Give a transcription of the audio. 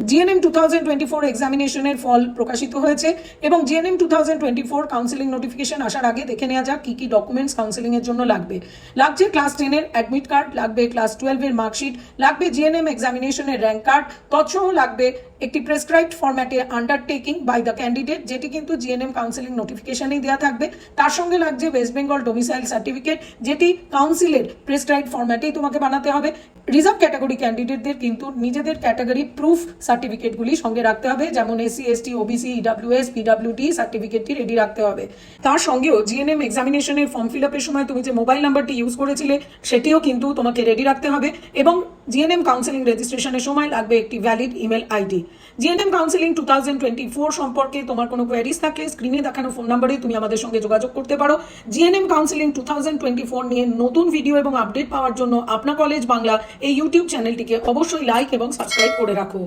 GNM 2024 এক্সামিনেশনের ফল প্রকাশিত হয়েছে এবং জিএনএম 2024 কাউন্সেলিং নোটিফিকেশন আসার আগে দেখে নেওয়া যাক কি কি ডকুমেন্টস কাউন্সেলিং এর জন্য লাগবে। লাগছে ক্লাস 10 এর অ্যাডমিট কার্ড, লাগবে ক্লাস 12 এর মার্কশিট, লাগবে জিএনএম এক্সামিনেশনের র্যাঙ্ক কার্ড, তৎসহ লাগবে একটি প্রেসক্রাইবড ফরম্যাটে আন্ডারটেকিং বাই দ্য ক্যান্ডিডেট, যেটি কিন্তু জিএনএম কাউন্সেলিং নোটিফিকেশনেই দেওয়া থাকবে। তার সঙ্গে লাগছে ওয়েস্ট বেঙ্গল ডোমিসাইল সার্টিফিকেট, যেটি কাউন্সিলের প্রেসক্রাইবড ফরম্যাটেই তোমাকে বানাতে হবে। রিজার্ভ ক্যাটাগরি ক্যান্ডিডেটদের কিন্তু নিজেদের ক্যাটাগরি প্রুফ সার্টিফিকেটগুলি সঙ্গে রাখতে হবে, যেমন SC ST OBC EWS PWD সার্টিফিকেটটি রেডি রাখতে হবে। তার সঙ্গেও জিএনএম এক্সামিনেশনের ফর্ম ফিল আপের সময় তুমি যে মোবাইল নাম্বারটি ইউজ করেছিলে সেটিও কিন্তু তোমাকে রেডি রাখতে হবে এবং জিএনএম কাউন্সেলিং রেজিস্ট্রেশনের সময় লাগবে একটি valid email ID. GNM counselling 2024 সম্পর্কে তোমার কোনো কোয়ারিজ থাকলে স্ক্রিনে দেখানো ফোন নাম্বারে তুমি আমাদের সঙ্গে যোগাযোগ করতে পারো। জিএনএম কাউন্সেলিং 2024 নিয়ে নতুন ভিডিও এবং আপডেট পাওয়ার জন্য আপনা কলেজ বাংলা এই ইউটিউব চ্যানেলটিকে অবশ্যই লাইক এবং সাবস্ক্রাইব করে রাখো।